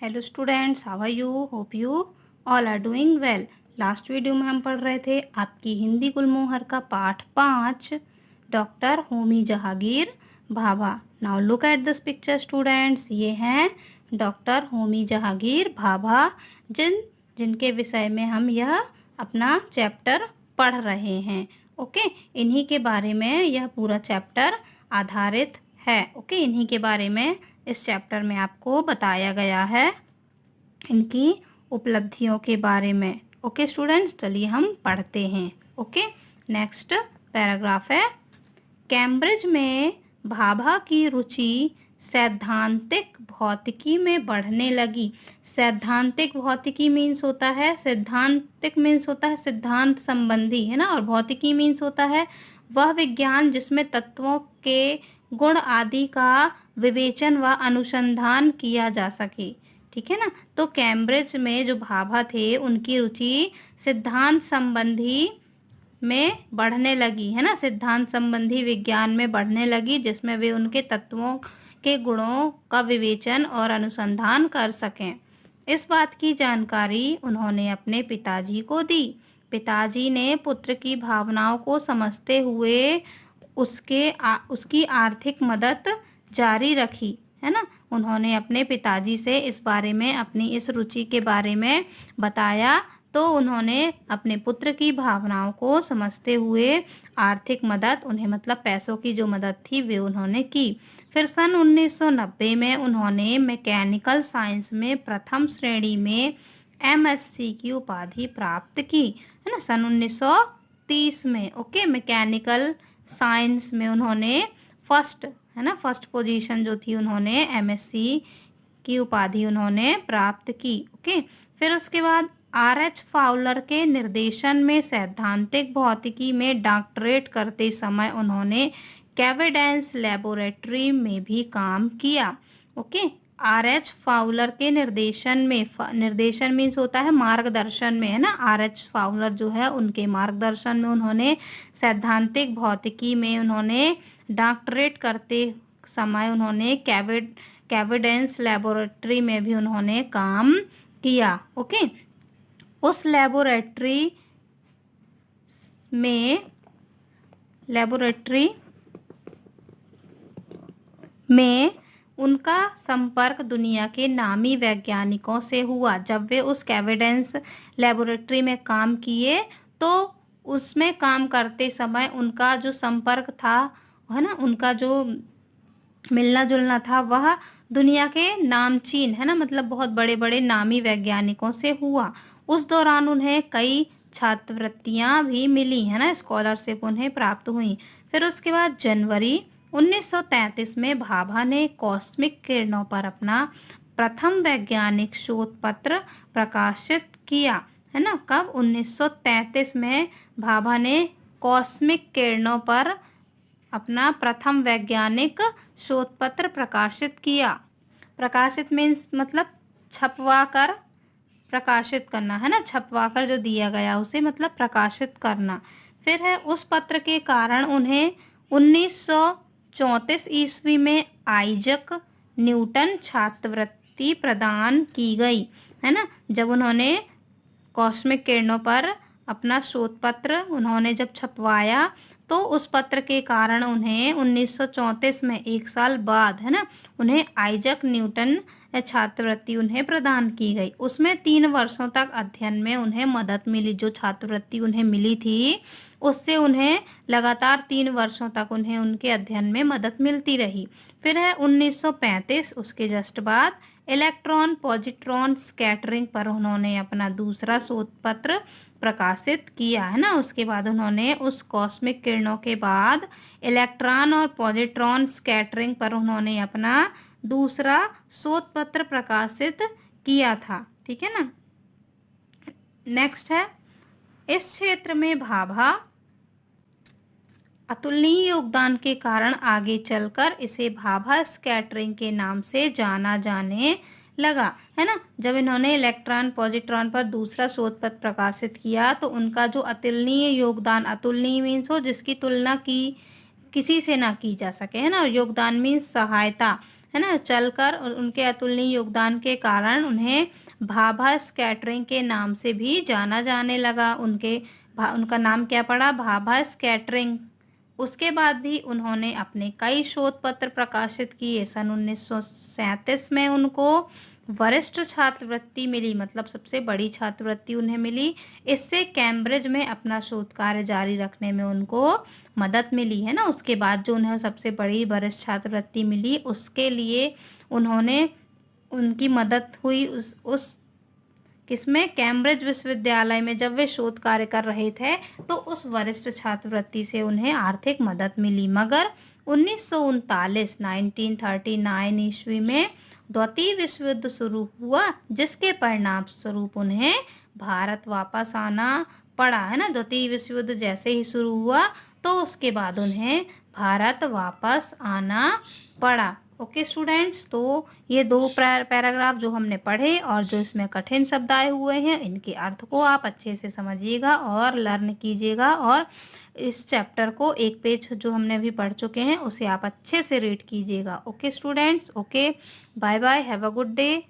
Hello students, how are you? Hope you all are doing well. Last video में हम पढ़ रहे थे आपकी हिंदी गुलमोहर का पाठ 5, doctor Homi Jahangir Bhabha. Now look at this picture students. ये हैं डॉक्टर होमी जहांगीर भाभा, जिनके विषय में हम यह अपना चैप्टर पढ़ रहे हैं। ओके, इन्हीं के बारे में यह पूरा चैप्टर आधारित है। ओके, इन्हीं के बारे में इस चैप्टर में आपको बताया गया है, इनकी उपलब्धियों के बारे में। ओके स्टूडेंट्स, चलिए हम पढ़ते हैं। ओके, नेक्स्ट पैराग्राफ है, कैम्ब्रिज में भाभा की रुचि सैद्धांतिक भौतिकी में बढ़ने लगी। सैद्धांतिक भौतिकी मीन्स होता है, सिद्धांतिक मीन्स होता है सिद्धांत संबंधी, है ना, और भौतिकी मीन्स होता है वह विज्ञान जिसमें तत्वों के गुण आदि का विवेचन व अनुसंधान किया जा सके। ठीक है ना। तो कैम्ब्रिज में जो भाभा थे उनकी रुचि सिद्धांत संबंधी में बढ़ने लगी, है ना, सिद्धांत संबंधी विज्ञान में बढ़ने लगी, जिसमें वे उनके तत्वों के गुणों का विवेचन और अनुसंधान कर सकें। इस बात की जानकारी उन्होंने अपने पिताजी को दी। पिताजी ने पुत्र की भावनाओं को समझते हुए उसकी आर्थिक मदद जारी रखी, है ना। उन्होंने अपने पिताजी से इस बारे में, अपनी इस रुचि के बारे में बताया, तो उन्होंने अपने पुत्र की भावनाओं को समझते हुए आर्थिक मदद, उन्हें मतलब पैसों की जो मदद थी वे उन्होंने की। फिर सन 1990 में उन्होंने मैकेनिकल साइंस में प्रथम श्रेणी में एमएससी की उपाधि प्राप्त की, है ना, सन 1930 में। ओके, मैकेनिकल साइंस में उन्होंने फर्स्ट, है ना, फर्स्ट पोजीशन जो थी, उन्होंने एमएससी की उपाधि उन्होंने प्राप्त की। ओके, फिर उसके बाद आर.एच. फाउलर के निर्देशन में सैद्धांतिक भौतिकी में डॉक्टरेट करते समय उन्होंने कैवेडेंस लेबोरेटरी में भी काम किया। Okay, RH. फाउलर के निर्देशन में, निर्देशन मीन्स होता है मार्गदर्शन में, है ना। आर.एच. फाउलर जो है उनके मार्गदर्शन में उन्होंने सैद्धांतिक भौतिकी में उन्होंने डॉक्टरेट करते समय उन्होंने कैवेडेंस लेबोरेटरी में भी उन्होंने काम किया। ओके, उस लेबोरेटरी में उनका संपर्क दुनिया के नामी वैज्ञानिकों से हुआ। जब वे उस कैवेडेंस लेबोरेटरी में काम किए तो उसमें काम करते समय उनका जो संपर्क था, है ना, उनका जो मिलना जुलना था, वह दुनिया के नामचीन, है ना, मतलब बहुत बड़े बड़े नामी वैज्ञानिकों से हुआ। उस दौरान उन्हें कई छात्रवृत्तियां भी मिली, है ना, स्कॉलरशिप उन्हें प्राप्त हुई। फिर उसके बाद जनवरी 1933 में भाभा ने कॉस्मिक किरणों पर अपना प्रथम वैज्ञानिक शोध पत्र प्रकाशित किया, है ना। कब? 1933 में भाभा ने कॉस्मिक किरणों पर अपना प्रथम वैज्ञानिक शोध पत्र प्रकाशित किया। प्रकाशित मीन्स मतलब छपवा कर प्रकाशित करना, है ना, छपवा कर जो दिया गया उसे मतलब प्रकाशित करना। फिर है, उस पत्र के कारण उन्हें 1934 ईस्वी में आइजक न्यूटन छात्रवृत्ति प्रदान की गई, है ना। जब उन्होंने कॉस्मिक किरणों पर अपना शोध पत्र उन्होंने जब छपवाया तो उस पत्र के कारण उन्हें 1934 में, एक साल बाद, है ना, उन्हें आइजक न्यूटन छात्रवृत्ति उन्हें प्रदान की गई। उसमें 3 वर्षों तक अध्ययन में उन्हें मदद मिली। जो छात्रवृत्ति उन्हें मिली थी उससे उन्हें लगातार 3 वर्षों तक उन्हें उनके अध्ययन में मदद मिलती रही। फिर है 1935, उसके जस्ट बाद इलेक्ट्रॉन पॉजिट्रॉन स्कैटरिंग पर उन्होंने अपना दूसरा शोध पत्र प्रकाशित किया, है ना। उसके बाद उन्होंने उस कॉस्मिक किरणों के बाद इलेक्ट्रॉन और पॉजिट्रॉन स्कैटरिंग पर उन्होंने अपना दूसरा शोध पत्र प्रकाशित किया था। ठीक है ना। नेक्स्ट है, इस क्षेत्र में भाभा अतुलनीय योगदान के कारण आगे चलकर इसे भाभा स्कैटरिंग के नाम से जाना जाने लगा, है ना। जब इन्होंने इलेक्ट्रॉन पॉजिट्रॉन पर दूसरा शोध पत्र प्रकाशित किया तो उनका जो अतुलनीय योगदान, अतुलनीय मीन्स हो जिसकी तुलना की किसी से ना की जा सके, है ना, और योगदान मीन्स सहायता, है ना, चलकर, और उनके अतुलनीय योगदान के कारण उन्हें भाभा स्कैटरिंग के नाम से भी जाना जाने लगा। उनका नाम क्या पड़ा? भाभा स्कैटरिंग। उसके बाद भी उन्होंने अपने कई शोध पत्र प्रकाशित किए। सन 1937 में उनको वरिष्ठ छात्रवृत्ति मिली, मतलब सबसे बड़ी छात्रवृत्ति उन्हें मिली। इससे कैम्ब्रिज में अपना शोध कार्य जारी रखने में उनको मदद मिली, है ना। उसके बाद जो उन्हें सबसे बड़ी वरिष्ठ छात्रवृत्ति मिली, उसके लिए उन्होंने उनकी मदद हुई उस किसमें? कैम्ब्रिज विश्वविद्यालय में जब वे शोध कार्य कर रहे थे, तो उस वरिष्ठ छात्रवृत्ति से उन्हें आर्थिक मदद मिली। मगर 1939 ईस्वी में द्वितीय विश्व युद्ध शुरू हुआ, जिसके परिणाम स्वरूप उन्हें भारत वापस आना पड़ा, है ना। द्वितीय विश्व युद्ध जैसे ही शुरू हुआ, तो उसके बाद उन्हें भारत वापस आना पड़ा। ओके स्टूडेंट्स, तो ये दो पैराग्राफ जो हमने पढ़े और जो इसमें कठिन शब्द आए हुए हैं, इनके अर्थ को आप अच्छे से समझिएगा और लर्न कीजिएगा, और इस चैप्टर को एक पेज जो हमने अभी पढ़ चुके हैं उसे आप अच्छे से रीड कीजिएगा। Okay students, okay, bye bye, have a good day.